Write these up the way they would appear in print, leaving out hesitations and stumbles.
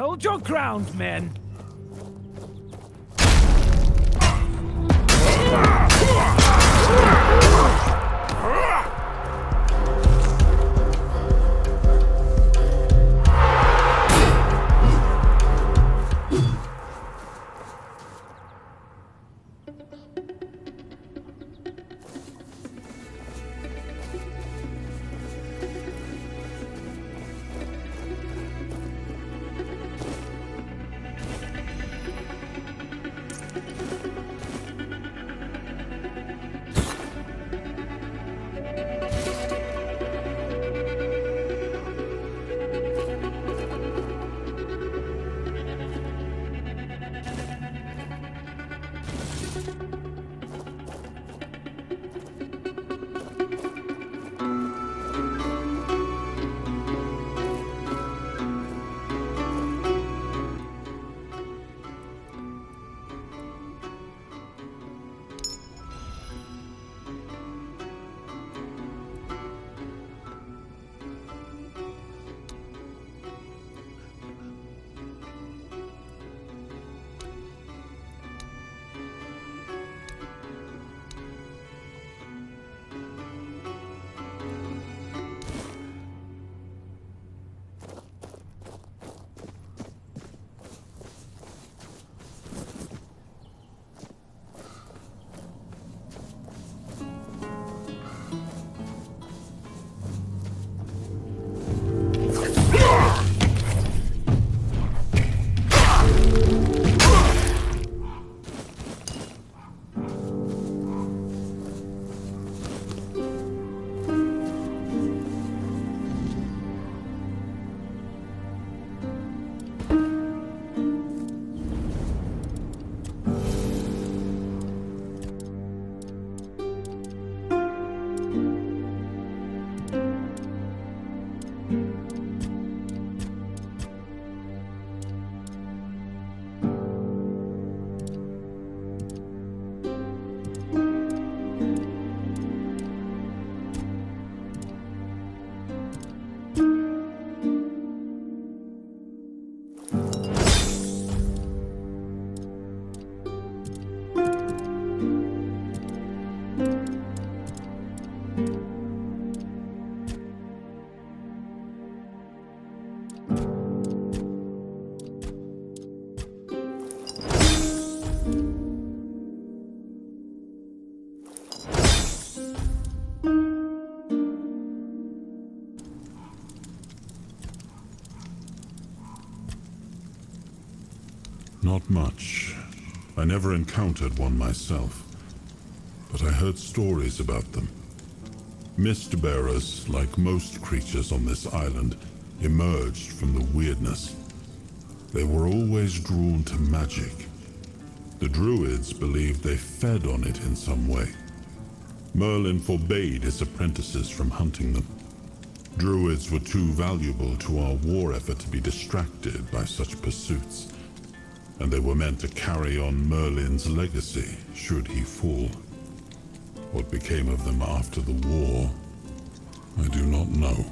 Hold your ground, men. Not much. I never encountered one myself, but I heard stories about them. Mist bearers, like most creatures on this island, emerged from the weirdness. They were always drawn to magic. The druids believed they fed on it in some way. Merlin forbade his apprentices from hunting them. Druids were too valuable to our war effort to be distracted by such pursuits, and they were meant to carry on Merlin's legacy should he fall. What became of them after the war, I do not know.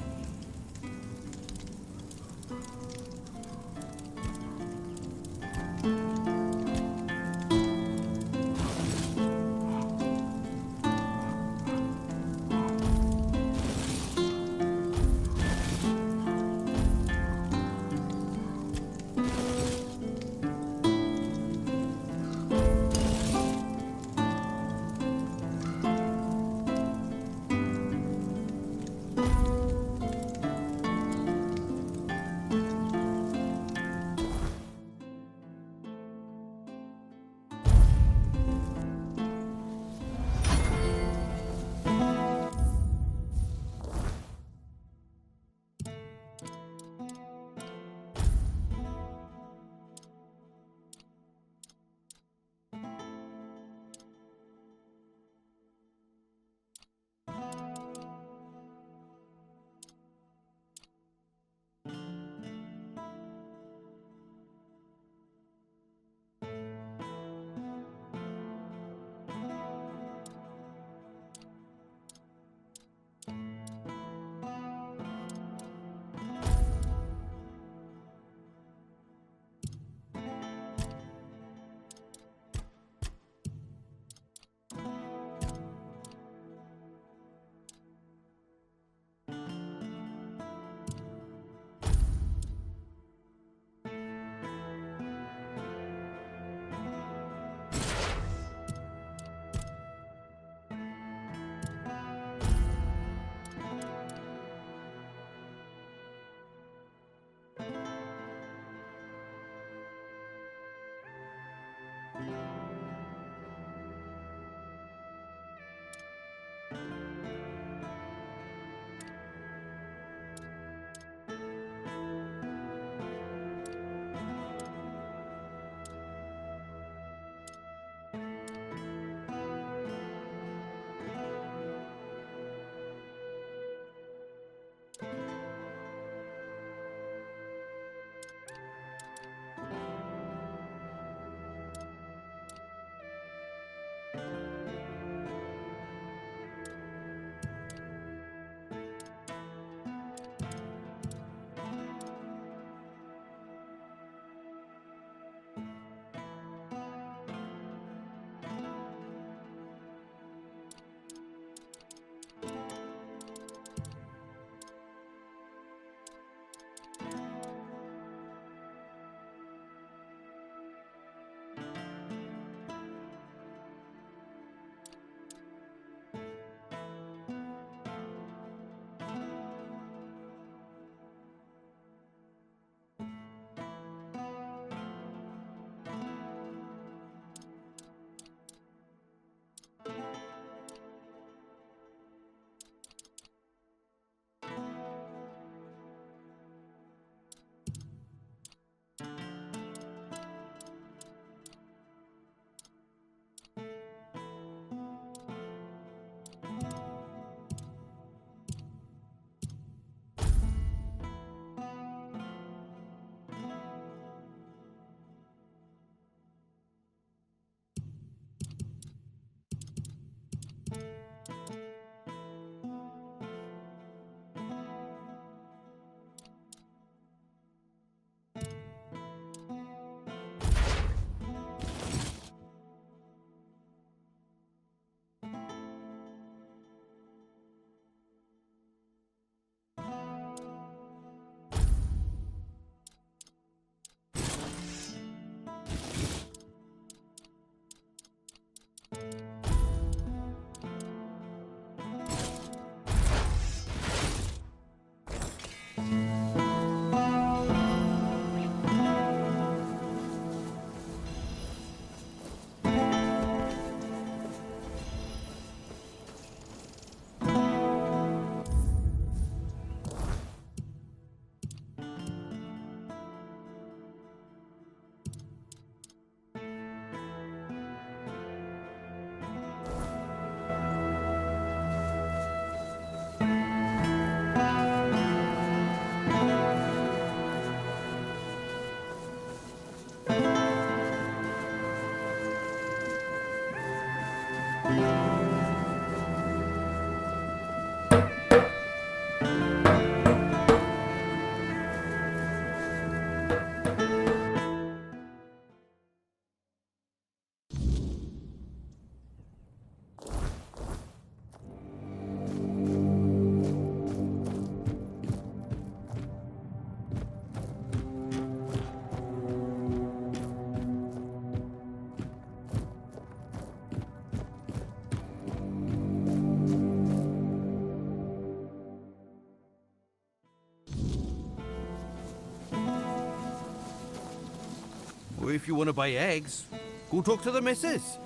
Or if you want to buy eggs, go talk to the missus.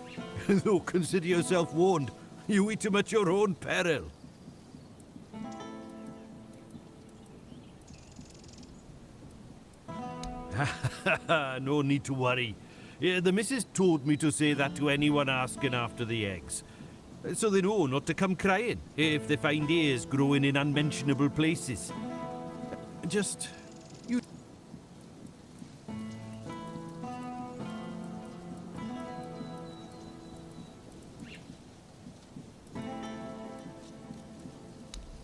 Though consider yourself warned. You eat them at your own peril. No need to worry. The missus told me to say that to anyone asking after the eggs. So they know not to come crying if they find ears growing in unmentionable places. Just... you...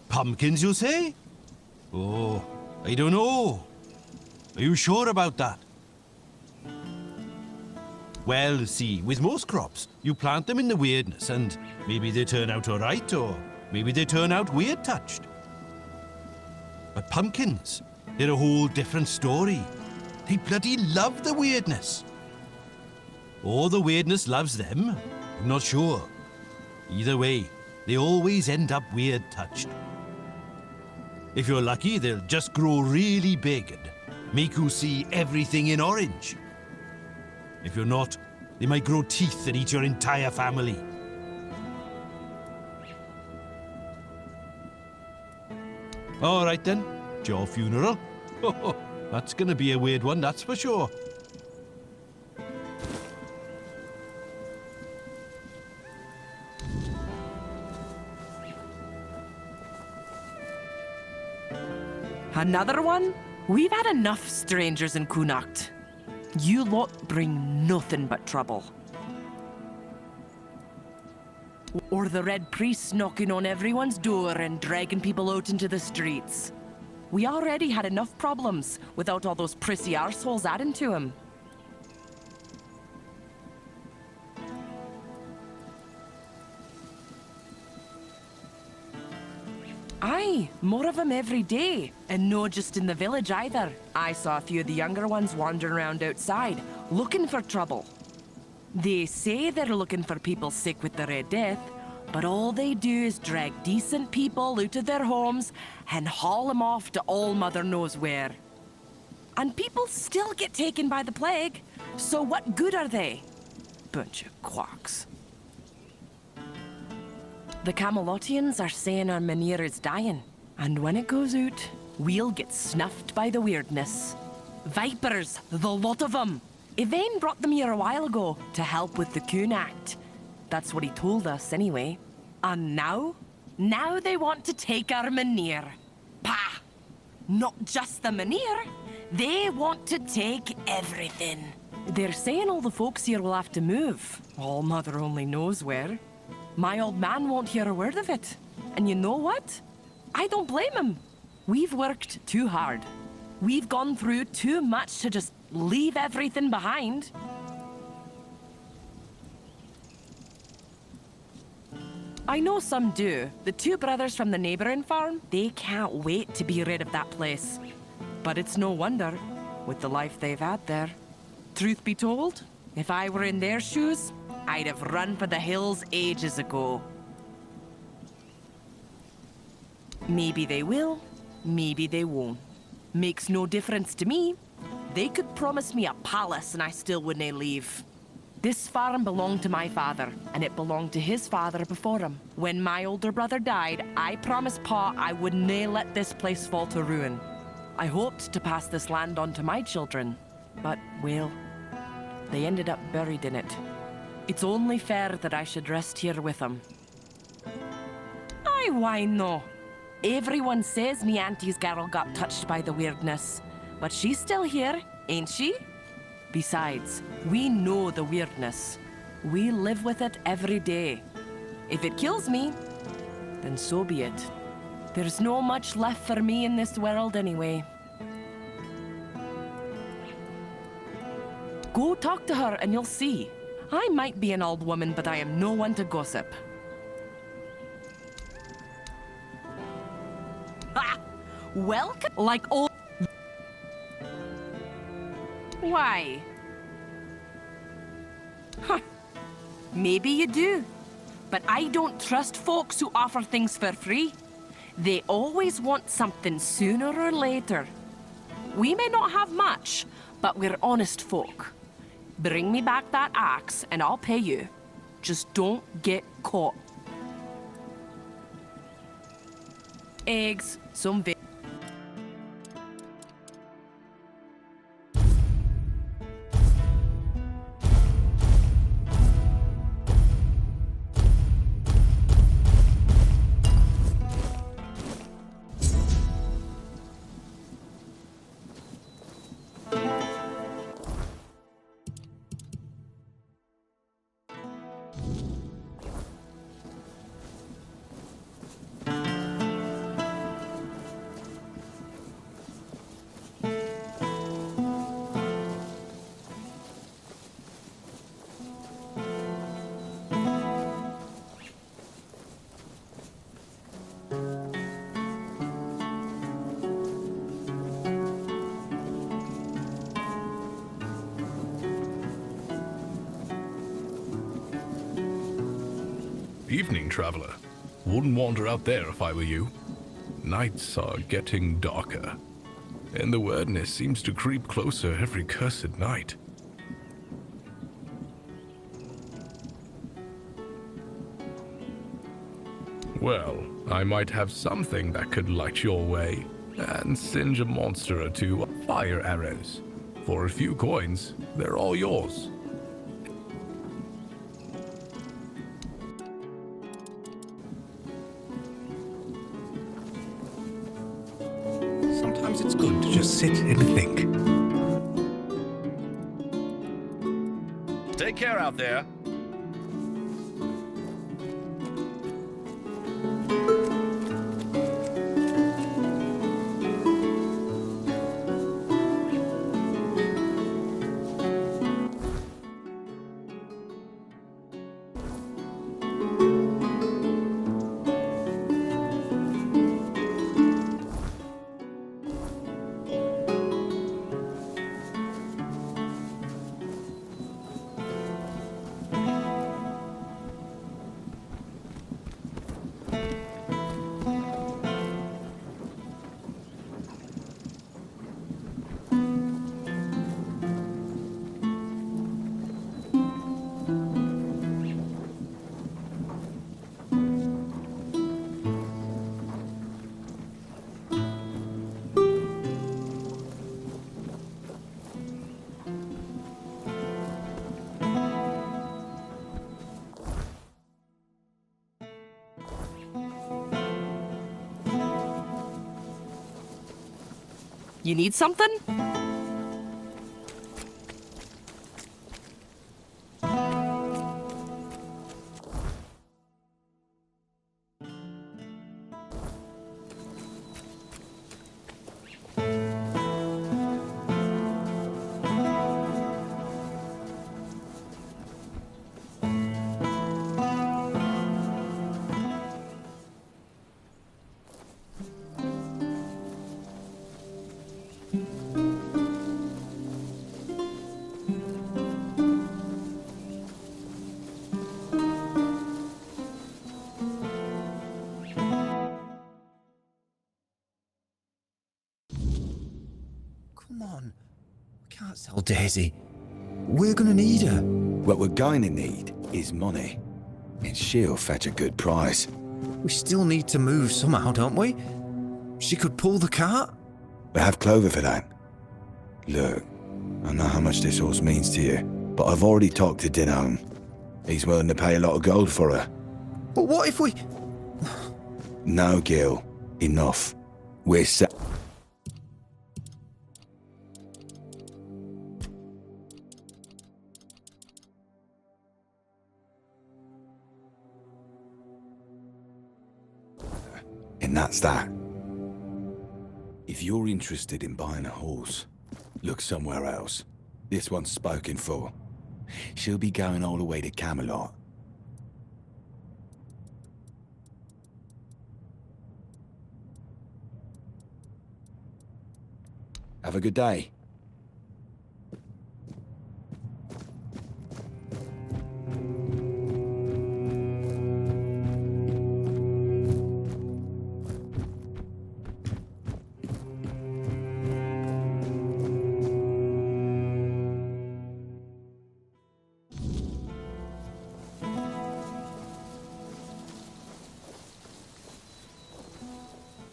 Pumpkins, you say? Oh, I don't know. Are you sure about that? Well, see, with most crops, you plant them in the weirdness and maybe they turn out all right, or maybe they turn out weird-touched. But pumpkins, they're a whole different story. They bloody love the weirdness. Or the weirdness loves them, I'm not sure. Either way, they always end up weird-touched. If you're lucky, they'll just grow really big and make you see everything in orange. If you're not, They might grow teeth and eat your entire family. All right then, your funeral. That's gonna be a weird one, that's for sure. Another one? We've had enough strangers in Kunacht. You lot bring nothing but trouble. Or the Red Priest knocking on everyone's door and dragging people out into the streets. We already had enough problems without all those prissy arseholes adding to them. Aye, more of them every day. And no just in the village either. I saw a few of the younger ones wandering around outside, looking for trouble. They say they're looking for people sick with the Red Death, but all they do is drag decent people out of their homes and haul them off to all mother knows where. And people still get taken by the plague, so what good are they? Bunch of quacks. The Camelotians are saying our Mynheer is dying, and when it goes out, we'll get snuffed by the weirdness. Vipers, the lot of them. Yvain brought them here a while ago to help with the Kunacht. That's what he told us, anyway. And now? Now they want to take our Mynheer. Pah! Not just the Mynheer. They want to take everything. They're saying all the folks here will have to move. All mother only knows where. My old man won't hear a word of it. And you know what? I don't blame him. We've worked too hard. We've gone through too much to just leave everything behind. I know some do. The two brothers from the neighboring farm, they can't wait to be rid of that place. But it's no wonder, with the life they've had there. Truth be told, if I were in their shoes, I'd have run for the hills ages ago. Maybe they will, maybe they won't. Makes no difference to me. They could promise me a palace and I still wouldn't leave. This farm belonged to my father, and it belonged to his father before him. When my older brother died, I promised Pa I would nae let this place fall to ruin. I hoped to pass this land on to my children, but, well, they ended up buried in it. It's only fair that I should rest here with them. Aye, why no? Everyone says me auntie's girl got touched by the weirdness, but she's still here, ain't she? Besides, we know the weirdness. We live with it every day. If it kills me, then so be it. There's no much left for me in this world anyway. Go talk to her and you'll see. I might be an old woman, but I am no one to gossip. Ha! Welcome, like old... Why? Huh. Maybe you do. But I don't trust folks who offer things for free. They always want something sooner or later. We may not have much, but we're honest folk. Bring me back that axe and I'll pay you. Just don't get caught. Eggs, some veg. Evening, traveler. Wouldn't wander out there if I were you. Nights are getting darker, and the weirdness seems to creep closer every cursed night. Well, I might have something that could light your way and singe a monster or two with fire arrows. For a few coins, they're all yours. Sometimes it's good to just sit and think. Take care out there. You need something? Come on. We can't sell Daisy. We're gonna need her. What we're going to need is money. And she'll fetch a good price. We still need to move somehow, don't we? She could pull the cart. We have Clover for that. Look, I know how much this horse means to you, but I've already talked to Dinham. He's willing to pay a lot of gold for her. But what if we... No, Gil. Enough. We're set. And that's that. If you're interested in buying a horse, look somewhere else. This one's spoken for. She'll be going all the way to Camelot. Have a good day.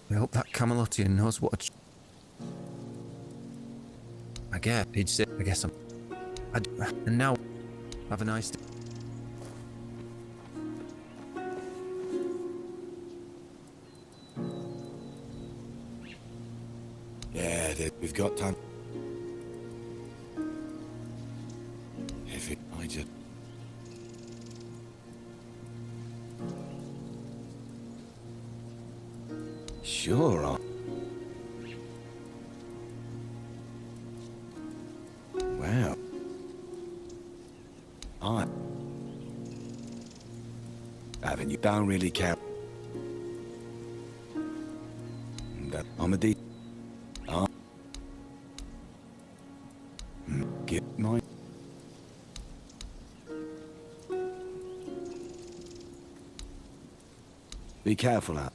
I hope that Camelotian knows what a... I guess I'm... And now, have a nice day. Yeah, we've got time. I just... Sure. Wow. Haven't you? Don't really care. I'm a D. Get my. Be careful out.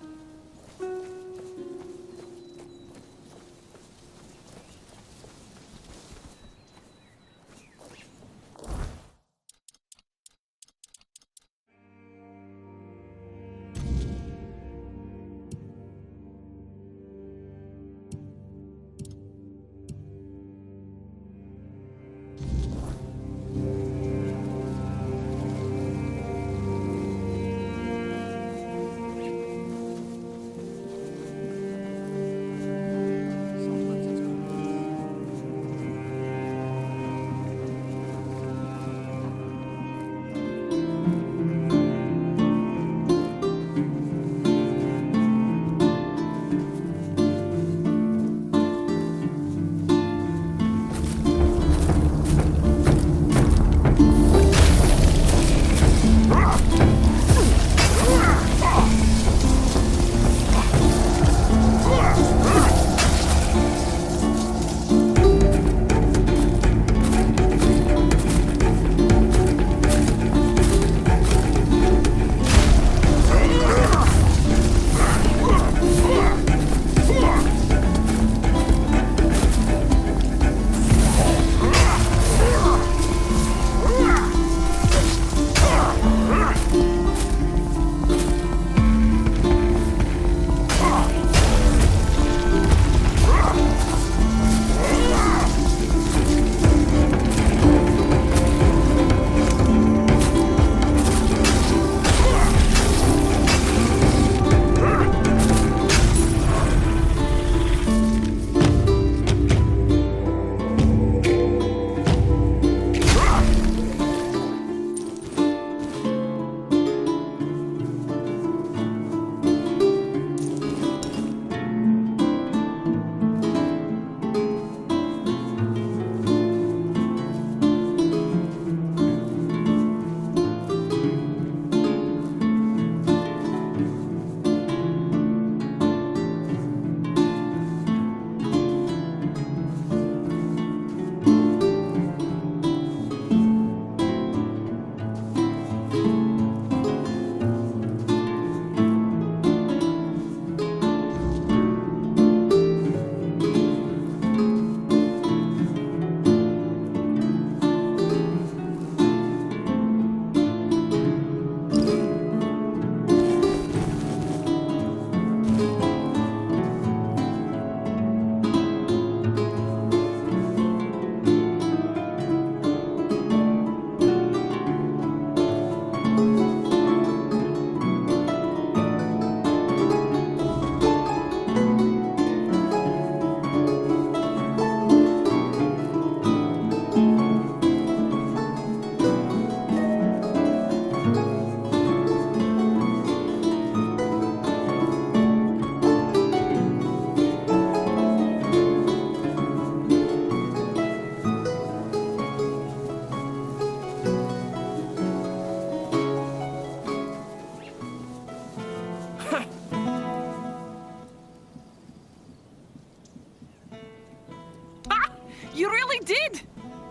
You really did!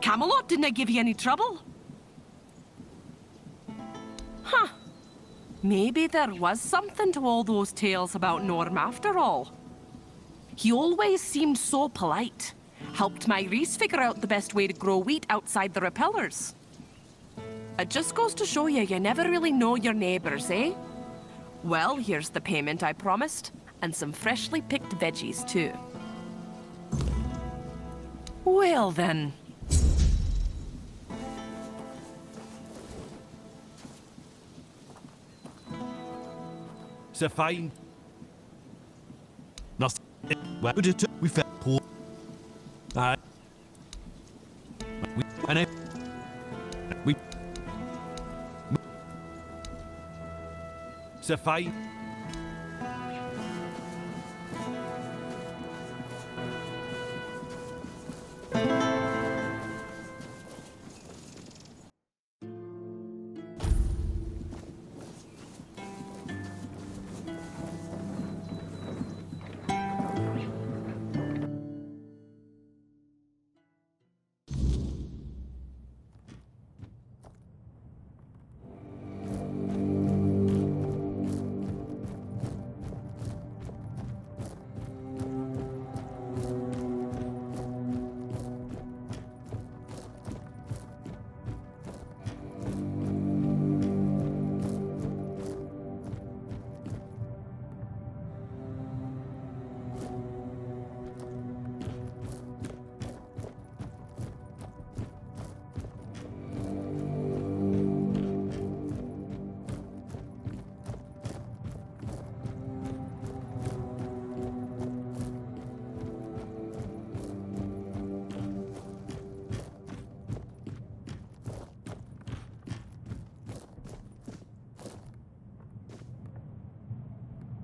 Camelot didn't give you any trouble. Huh. Maybe there was something to all those tales about Norm after all. He always seemed so polite. Helped my Reese figure out the best way to grow wheat outside the repellers. It just goes to show you never really know your neighbors, eh? Well, here's the payment I promised, and some freshly picked veggies, too. Well, then. It's a fine. Nothing. Where would it? We felt poor. And we. It's a fine.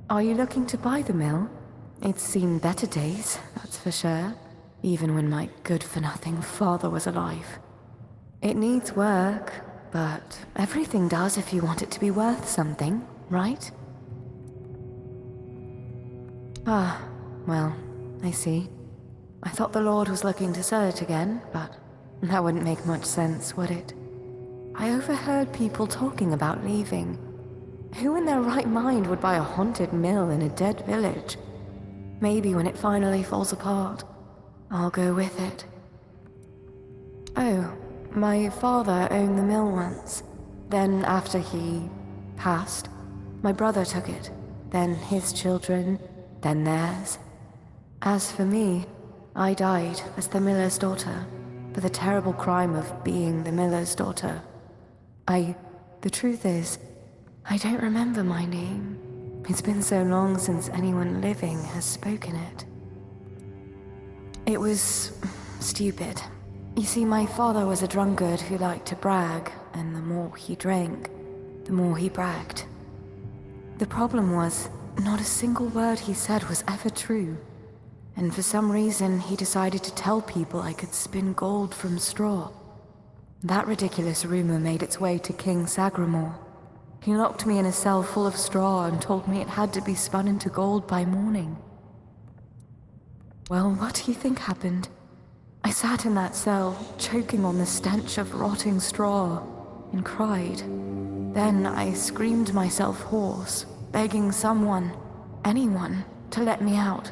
Are you looking to buy the mill? It's seen better days, that's for sure. Even when my good-for-nothing father was alive. It needs work, but everything does if you want it to be worth something, right? Ah, well, I see. I thought the Lord was looking to sell it again, but that wouldn't make much sense, would it? I overheard people talking about leaving. Who in their right mind would buy a haunted mill in a dead village? Maybe when it finally falls apart, I'll go with it. Oh, my father owned the mill once. Then after he passed, my brother took it. Then his children, then theirs. As for me, I died as the miller's daughter, for the terrible crime of being the miller's daughter. The truth is, I don't remember my name. It's been so long since anyone living has spoken it. It was stupid. You see, my father was a drunkard who liked to brag, and the more he drank, the more he bragged. The problem was, not a single word he said was ever true. And for some reason, he decided to tell people I could spin gold from straw. That ridiculous rumor made its way to King Sagramore. He locked me in a cell full of straw and told me it had to be spun into gold by morning. Well, what do you think happened? I sat in that cell, choking on the stench of rotting straw, and cried. Then I screamed myself hoarse, begging someone, anyone, to let me out.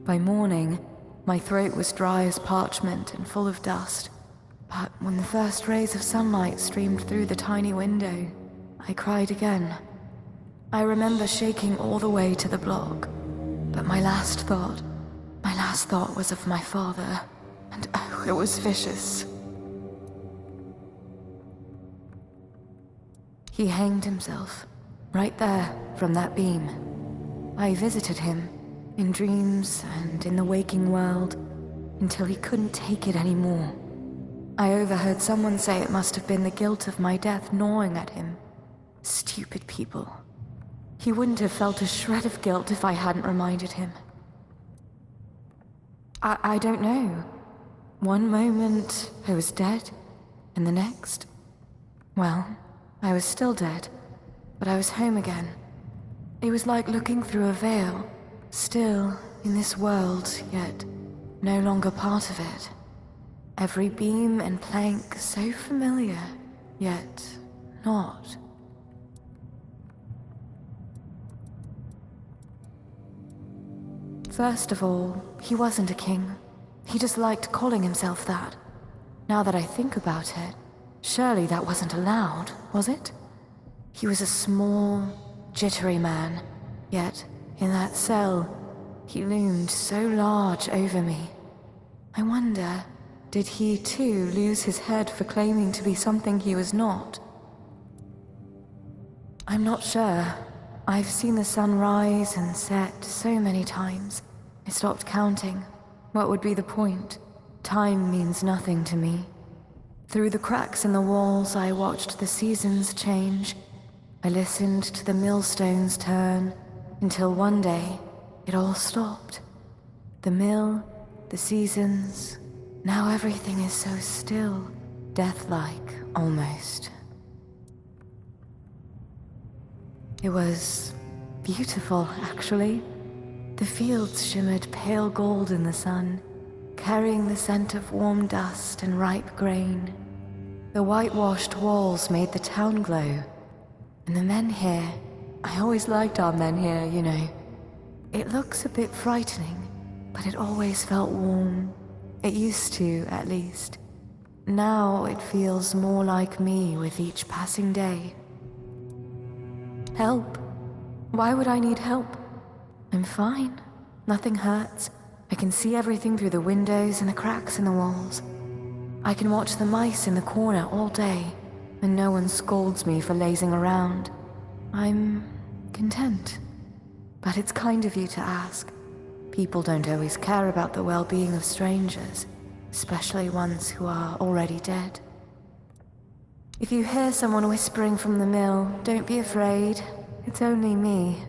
By morning, my throat was dry as parchment and full of dust. But when the first rays of sunlight streamed through the tiny window, I cried again. I remember shaking all the way to the block, but my last thought was of my father, and oh, it was vicious. He hanged himself, right there, from that beam. I visited him, in dreams and in the waking world, until he couldn't take it anymore. I overheard someone say it must have been the guilt of my death gnawing at him. Stupid people. He wouldn't have felt a shred of guilt if I hadn't reminded him. I don't know. One moment, I was dead, and the next, well, I was still dead, but I was home again. It was like looking through a veil, still in this world, yet no longer part of it. Every beam and plank so familiar, yet not. First of all, he wasn't a king. He just liked calling himself that. Now that I think about it, surely that wasn't allowed, was it? He was a small, jittery man, yet in that cell, he loomed so large over me. I wonder, did he too lose his head for claiming to be something he was not? I'm not sure. I've seen the sun rise and set so many times. I stopped counting. What would be the point? Time means nothing to me. Through the cracks in the walls, I watched the seasons change. I listened to the millstones turn, until one day, it all stopped. The mill, the seasons, now everything is so still, death-like, almost. It was beautiful, actually. The fields shimmered pale gold in the sun, carrying the scent of warm dust and ripe grain. The whitewashed walls made the town glow. And the men here, I always liked our men here, you know. It looks a bit frightening, but it always felt warm. It used to, at least. Now it feels more like me with each passing day. Help? Why would I need help? I'm fine. Nothing hurts. I can see everything through the windows and the cracks in the walls. I can watch the mice in the corner all day, and no one scolds me for lazing around. I'm content. But it's kind of you to ask. People don't always care about the well-being of strangers, especially ones who are already dead. If you hear someone whispering from the mill, don't be afraid. It's only me.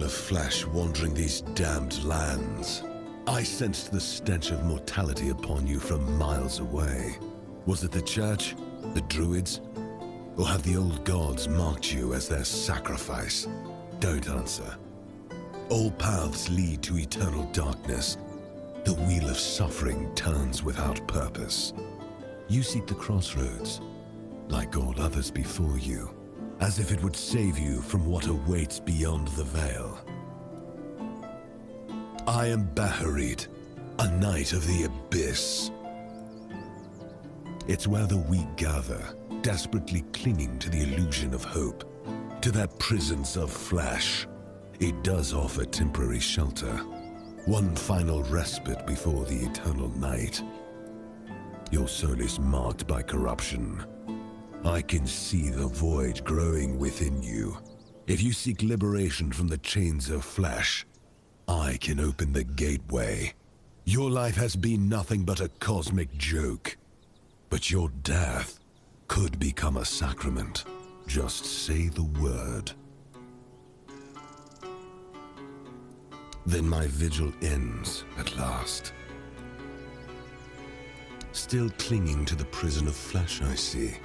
of flesh wandering these damned lands. I sensed the stench of mortality upon you from miles away. Was it the church? The druids? Or have the old gods marked you as their sacrifice? Don't answer. All paths lead to eternal darkness. The wheel of suffering turns without purpose. You seek the crossroads, like all others before you, as if it would save you from what awaits beyond the veil. I am Baharit, a knight of the abyss. It's where the weak gather, desperately clinging to the illusion of hope, to their prisons of flesh. It does offer temporary shelter, one final respite before the eternal night. Your soul is marked by corruption. I can see the void growing within you. If you seek liberation from the chains of flesh, I can open the gateway. Your life has been nothing but a cosmic joke. But your death could become a sacrament. Just say the word. Then my vigil ends at last. Still clinging to the prison of flesh, I see.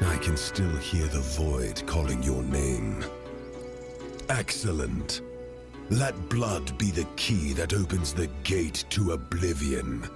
I can still hear the void calling your name. Excellent. Let blood be the key that opens the gate to oblivion.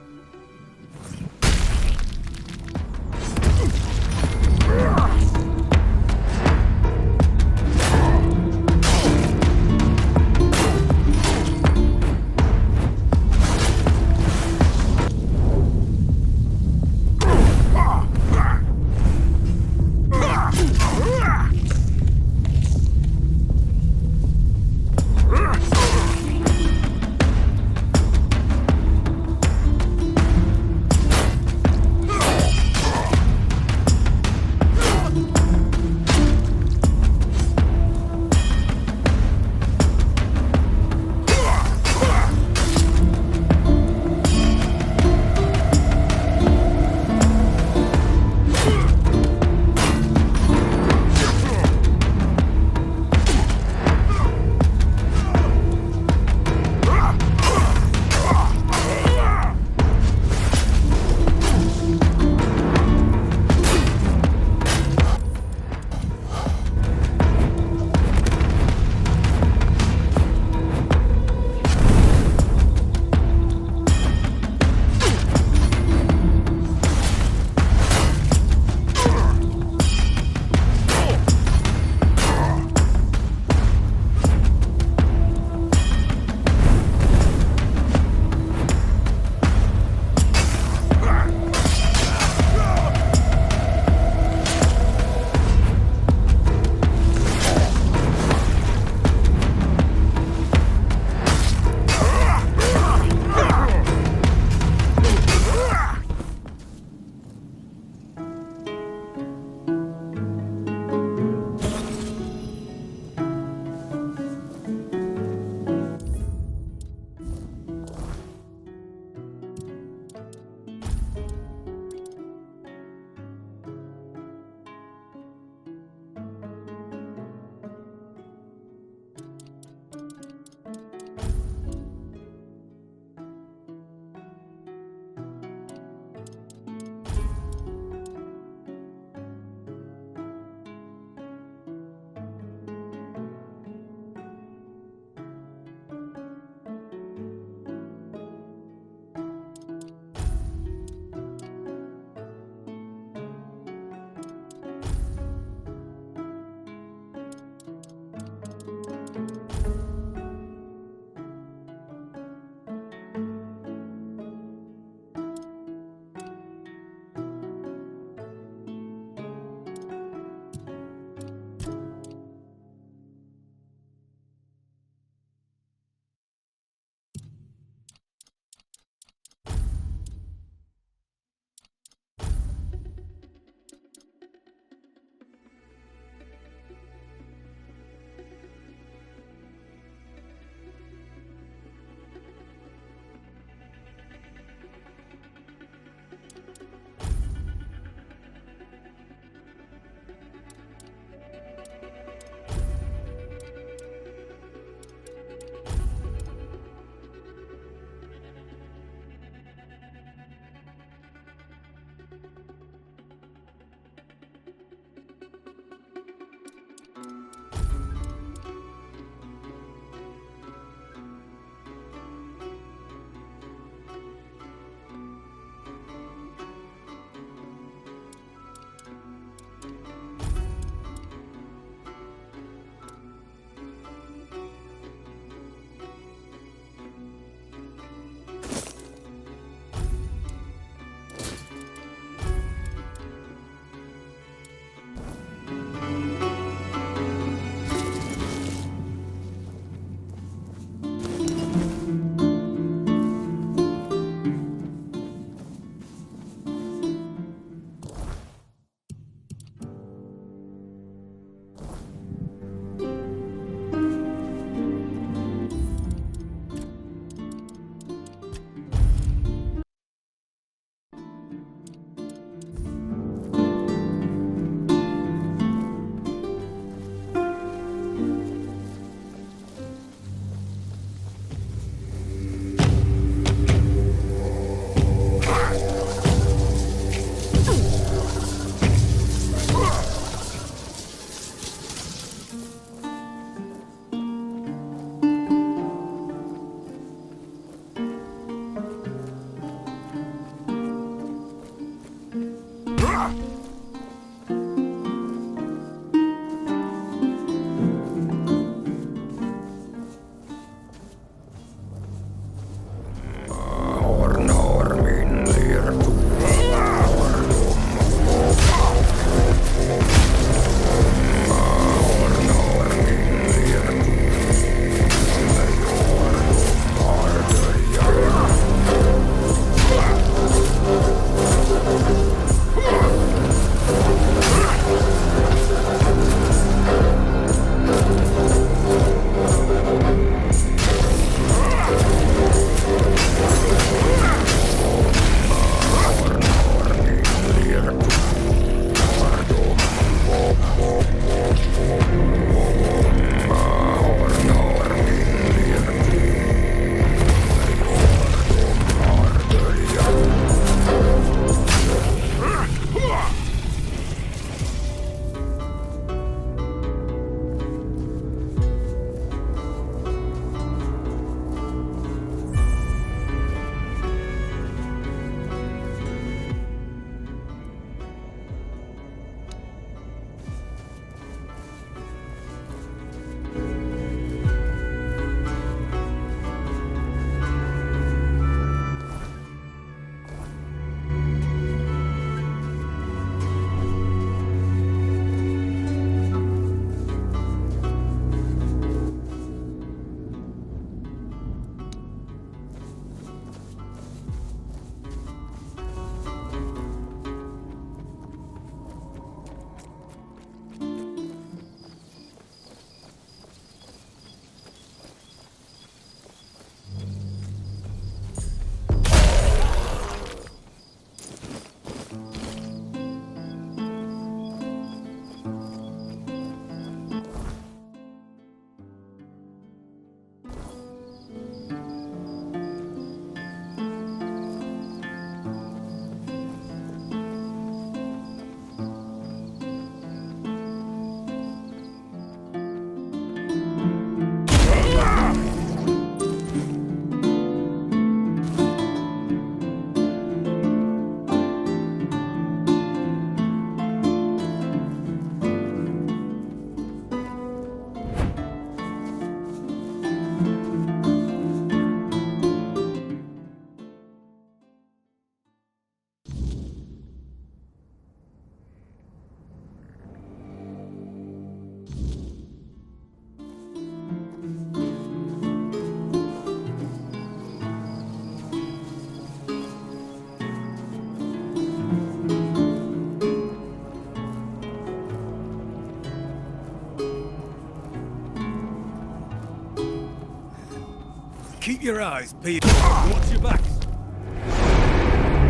Keep your eyes peeled. Watch your backs.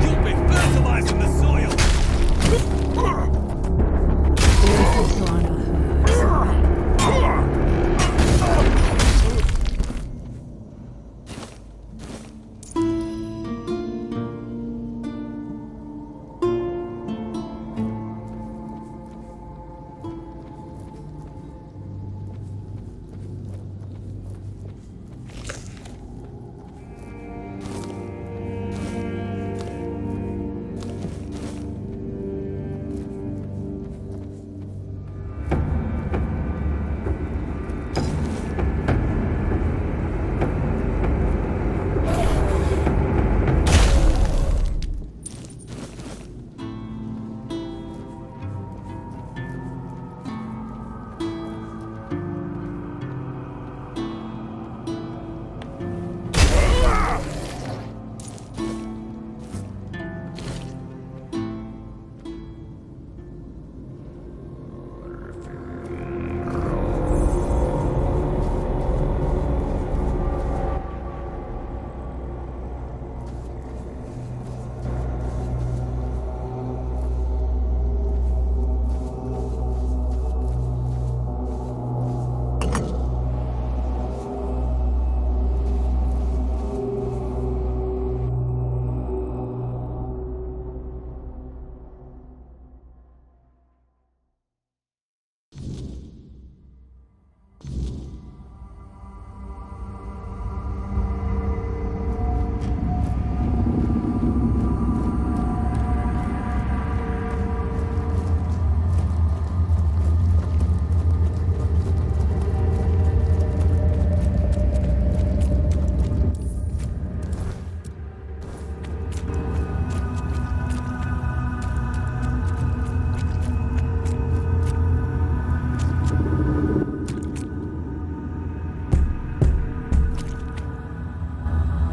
You'll be fertilizing the soil.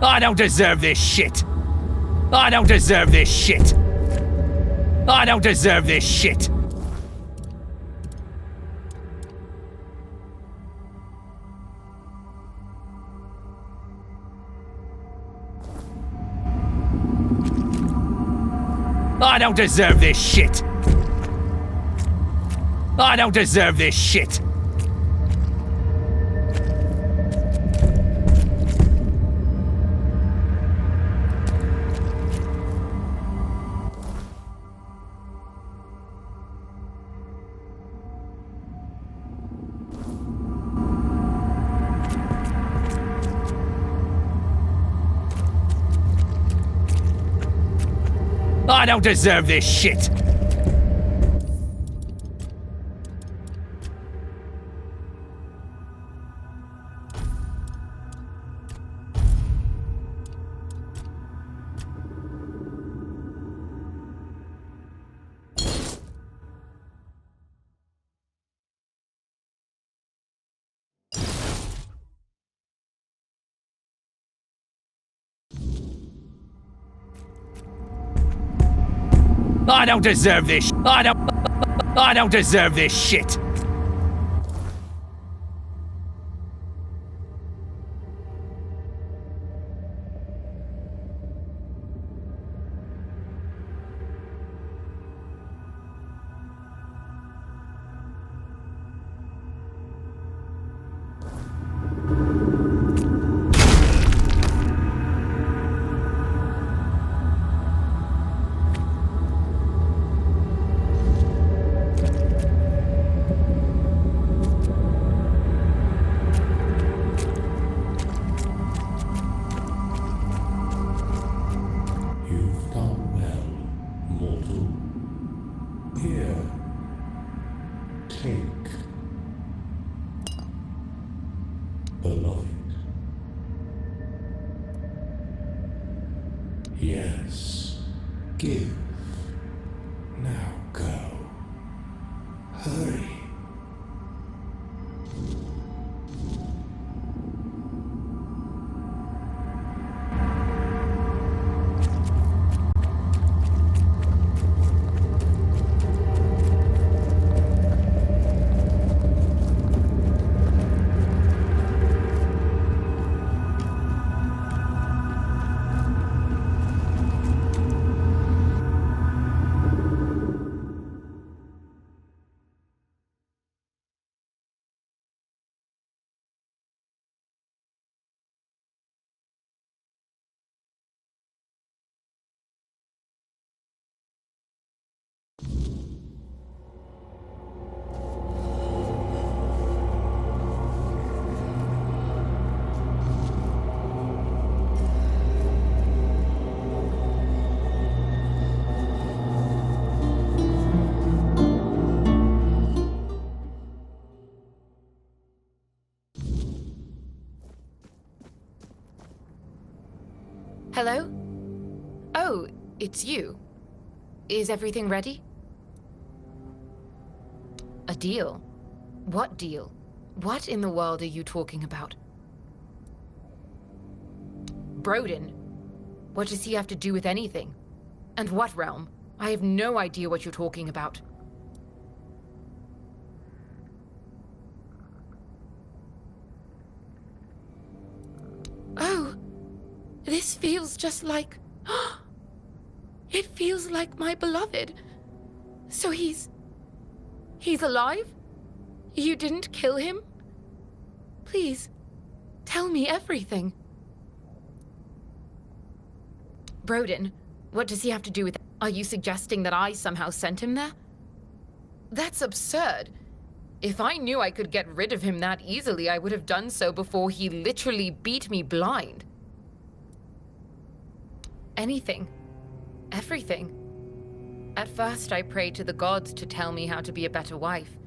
I don't deserve this shit. I don't deserve this shit. I don't deserve this shit. I don't deserve this shit. I don't deserve this shit. I don't deserve this shit. I don't deserve this. I don't deserve this shit. Yes. Give. Now go. Hurry. Hello? Oh, it's you. Is everything ready? A deal? What deal? What in the world are you talking about? Broden? What does he have to do with anything? And what realm? I have no idea what you're talking about. Oh, this feels just like... It feels like my beloved. So he's alive? You didn't kill him? Please, tell me everything. Broden, what does he have to do with it? Are you suggesting that I somehow sent him there? That's absurd. If I knew I could get rid of him that easily, I would have done so before he literally beat me blind. Anything. Everything. At first, I prayed to the gods to tell me how to be a better wife,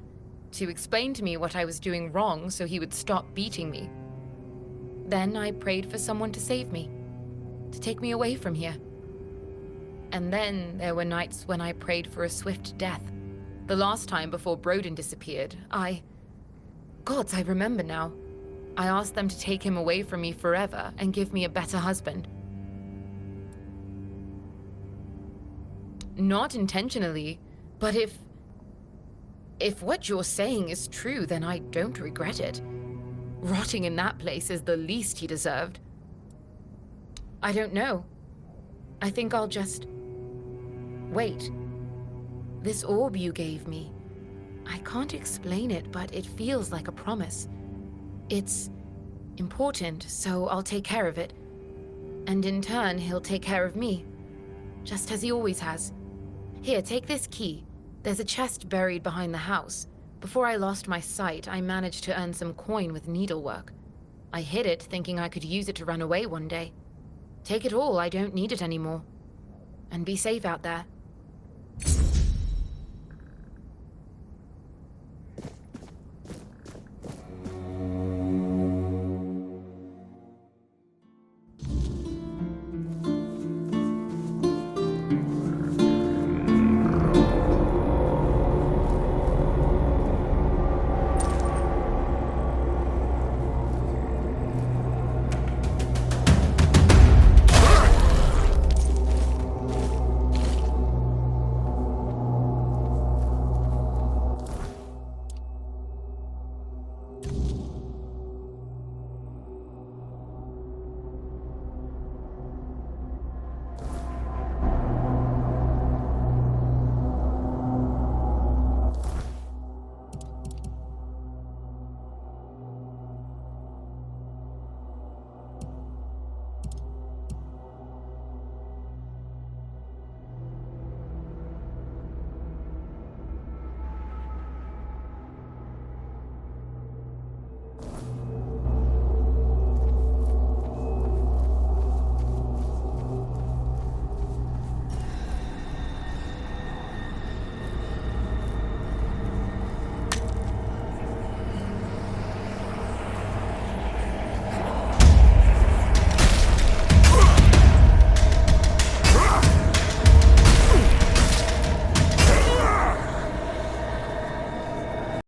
to explain to me what I was doing wrong so he would stop beating me. Then I prayed for someone to save me, to take me away from here. And then there were nights when I prayed for a swift death. The last time before Broden disappeared, Gods, I remember now. I asked them to take him away from me forever and give me a better husband. Not intentionally, but if what you're saying is true, then I don't regret it. Rotting in that place is the least he deserved. I don't know. I think I'll just... wait. This orb you gave me, I can't explain it, but it feels like a promise. It's important, so I'll take care of it. And in turn, he'll take care of me, just as he always has. Here, take this key. There's a chest buried behind the house. Before I lost my sight, I managed to earn some coin with needlework. I hid it, thinking I could use it to run away one day. Take it all, I don't need it anymore. And be safe out there.